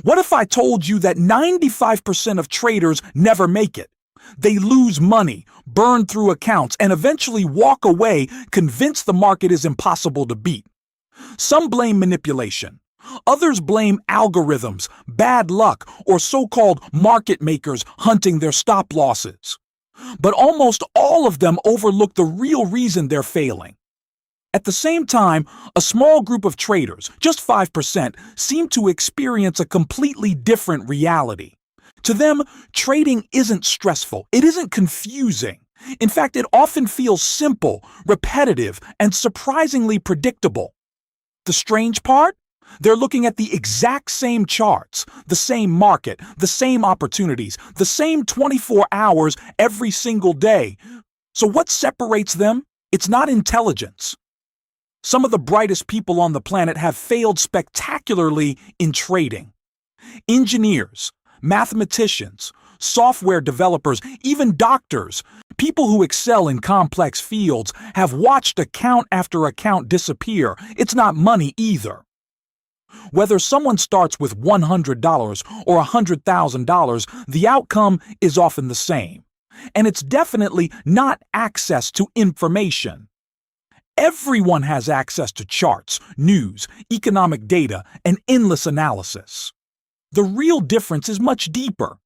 What if I told you that 95% of traders never make it? They lose money, burn through accounts, and eventually walk away convinced the market is impossible to beat. Some blame manipulation. Others blame algorithms, bad luck, or so-called market makers hunting their stop losses. But almost all of them overlook the real reason they're failing. At the same time, a small group of traders, just 5%, seem to experience a completely different reality. To them, trading isn't stressful, it isn't confusing. In fact, it often feels simple, repetitive, and surprisingly predictable. The strange part? They're looking at the exact same charts, the same market, the same opportunities, the same 24 hours every single day. So what separates them? It's not intelligence. Some of the brightest people on the planet have failed spectacularly in trading. Engineers, mathematicians, software developers, even doctors, people who excel in complex fields have watched account after account disappear. It's not money either. Whether someone starts with $100 or $100,000, the outcome is often the same. And it's definitely not access to information. Everyone has access to charts, news, economic data, and endless analysis. The real difference is much deeper.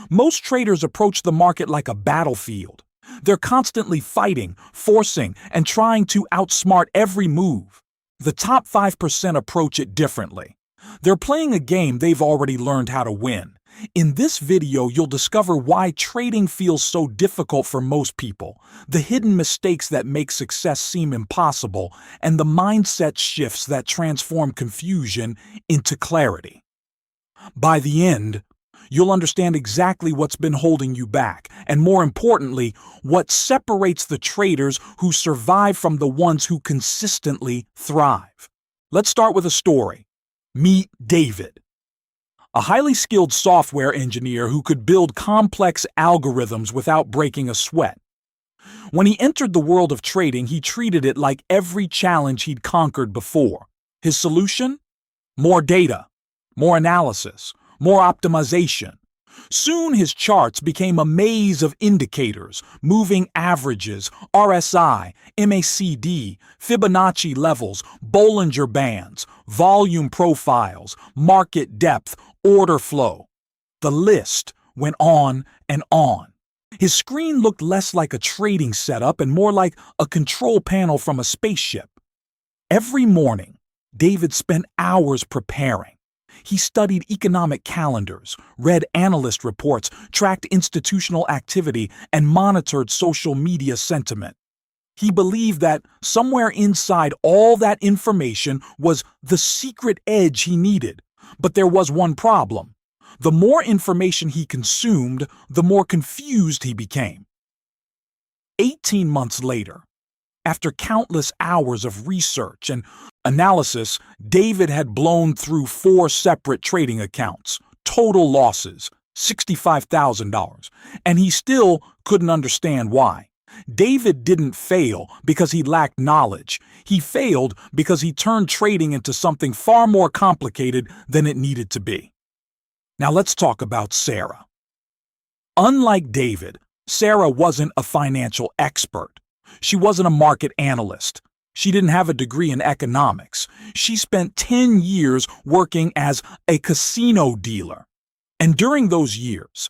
Most traders approach the market like a battlefield. They're constantly fighting, forcing, and trying to outsmart every move. The top 5% approach it differently. They're playing a game they've already learned how to win. In this video, you'll discover why trading feels so difficult for most people, the hidden mistakes that make success seem impossible, and the mindset shifts that transform confusion into clarity. By the end, you'll understand exactly what's been holding you back, and more importantly, what separates the traders who survive from the ones who consistently thrive. Let's start with a story. Meet David, a highly skilled software engineer who could build complex algorithms without breaking a sweat. When he entered the world of trading, he treated it like every challenge he'd conquered before. His solution? More data, more analysis, more optimization. Soon his charts became a maze of indicators, moving averages, RSI, MACD, Fibonacci levels, Bollinger Bands, volume profiles, market depth, order flow. The list went on and on. His screen looked less like a trading setup and more like a control panel from a spaceship. Every morning, David spent hours preparing. He studied economic calendars, read analyst reports, tracked institutional activity, and monitored social media sentiment. He believed that somewhere inside all that information was the secret edge he needed. But there was one problem. The more information he consumed, the more confused he became. 18 months later, after countless hours of research and analysis, David had blown through 4 separate trading accounts, total losses, $65,000, and he still couldn't understand why. David didn't fail because he lacked knowledge. He failed because he turned trading into something far more complicated than it needed to be. Now let's talk about Sarah. Unlike David, Sarah wasn't a financial expert. She wasn't a market analyst. She didn't have a degree in economics. She spent 10 years working as a casino dealer. And during those years,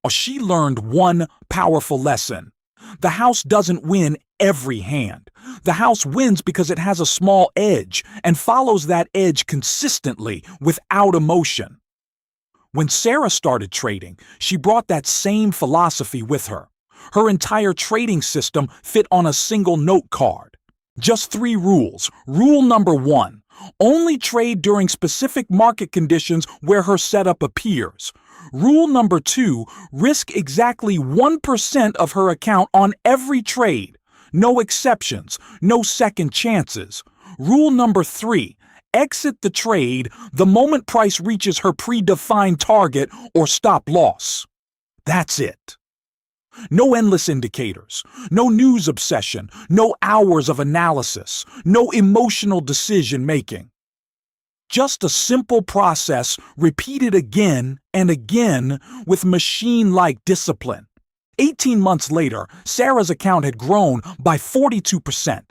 she learned one powerful lesson. The house doesn't win every hand. The house wins because it has a small edge and follows that edge consistently without emotion. When Sarah started trading, she brought that same philosophy with her. Her entire trading system fit on a single note card. Just 3 rules. Rule number 1, only trade during specific market conditions where her setup appears. Rule number 2, risk exactly 1% of her account on every trade. No exceptions, no second chances. Rule number 3, exit the trade the moment price reaches her predefined target or stop loss. That's it. No endless indicators, no news obsession, no hours of analysis, no emotional decision making. Just a simple process repeated again and again with machine-like discipline. 18 months later, Sarah's account had grown by 42%.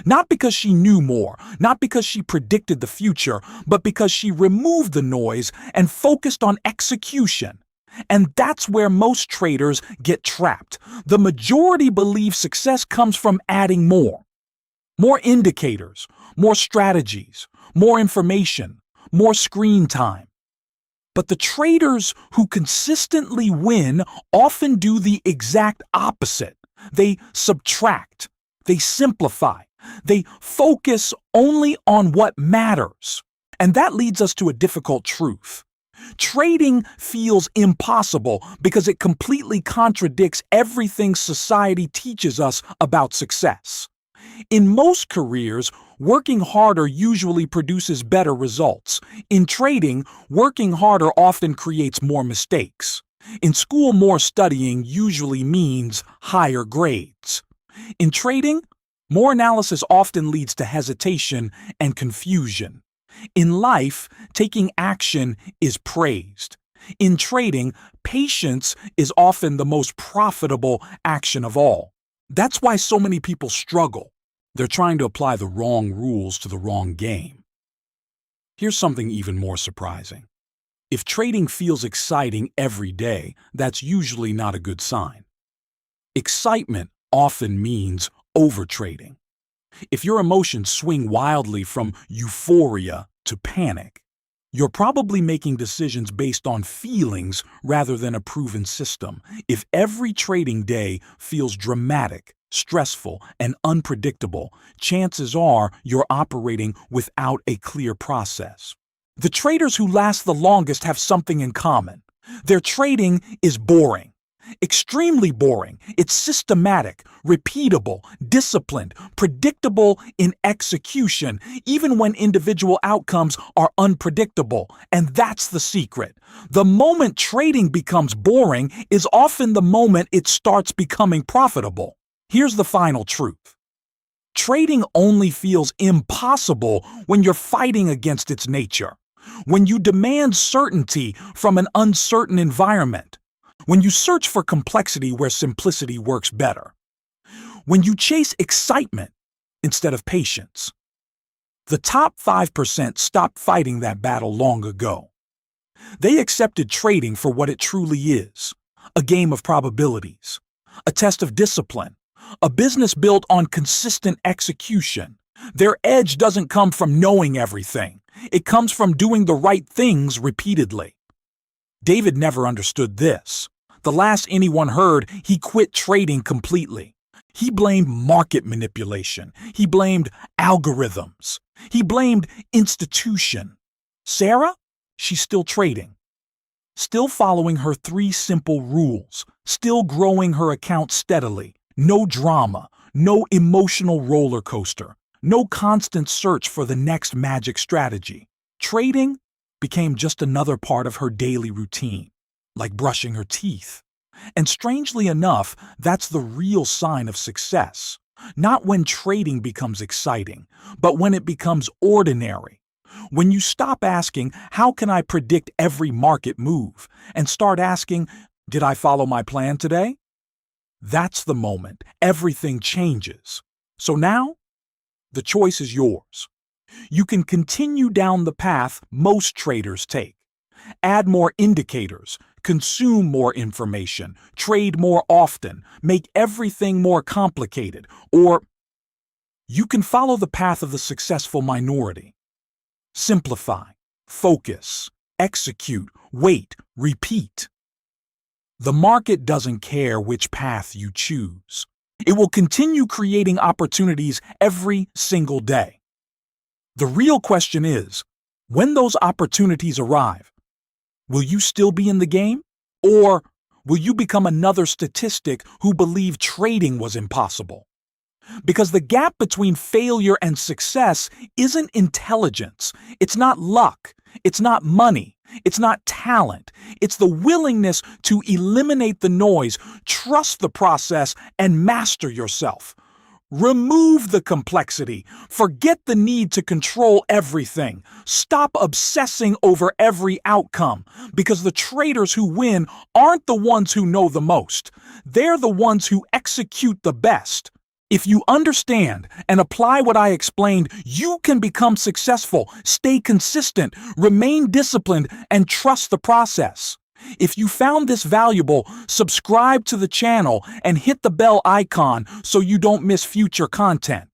Not because she knew more, not because she predicted the future, but because she removed the noise and focused on execution. And that's where most traders get trapped. The majority believe success comes from adding more. More indicators, more strategies, more information, more screen time. But the traders who consistently win often do the exact opposite. They subtract, they simplify, they focus only on what matters. And that leads us to a difficult truth. Trading feels impossible because it completely contradicts everything society teaches us about success. In most careers, working harder usually produces better results. In trading, working harder often creates more mistakes. In school, more studying usually means higher grades. In trading, more analysis often leads to hesitation and confusion. In life, taking action is praised. In trading, patience is often the most profitable action of all. That's why so many people struggle. They're trying to apply the wrong rules to the wrong game. Here's something even more surprising. If trading feels exciting every day, that's usually not a good sign. Excitement often means overtrading. If your emotions swing wildly from euphoria to panic, you're probably making decisions based on feelings rather than a proven system. If every trading day feels dramatic, stressful, and unpredictable, chances are you're operating without a clear process. The traders who last the longest have something in common. Their trading is boring. Extremely boring. It's systematic, repeatable, disciplined, predictable in execution, even when individual outcomes are unpredictable. And that's the secret. The moment trading becomes boring is often the moment it starts becoming profitable. Here's the final truth. Trading only feels impossible when you're fighting against its nature, when you demand certainty from an uncertain environment, when you search for complexity where simplicity works better, when you chase excitement instead of patience. The top 5% stopped fighting that battle long ago. They accepted trading for what it truly is, a game of probabilities, a test of discipline, a business built on consistent execution. Their edge doesn't come from knowing everything. It comes from doing the right things repeatedly. David never understood this. The last anyone heard, he quit trading completely. He blamed market manipulation. He blamed algorithms. He blamed institution. Sarah? She's still trading. Still following her 3 simple rules. Still growing her account steadily. No drama. No emotional roller coaster. No constant search for the next magic strategy. Trading became just another part of her daily routine, like brushing her teeth. And strangely enough, that's the real sign of success. Not when trading becomes exciting, but when it becomes ordinary. When you stop asking, how can I predict every market move? And start asking, did I follow my plan today? That's the moment everything changes. So now, the choice is yours. You can continue down the path most traders take. Add more indicators, consume more information, trade more often, make everything more complicated, or you can follow the path of the successful minority. Simplify, focus, execute, wait, repeat. The market doesn't care which path you choose. It will continue creating opportunities every single day. The real question is, when those opportunities arrive, will you still be in the game? Or will you become another statistic who believed trading was impossible? Because the gap between failure and success isn't intelligence. It's not luck. It's not money. It's not talent. It's the willingness to eliminate the noise, trust the process, and master yourself. Remove the complexity. Forget the need to control everything. Stop obsessing over every outcome, because the traders who win aren't the ones who know the most. They're the ones who execute the best. If you understand and apply what I explained, you can become successful, stay consistent, remain disciplined, and trust the process. If you found this valuable, subscribe to the channel and hit the bell icon so you don't miss future content.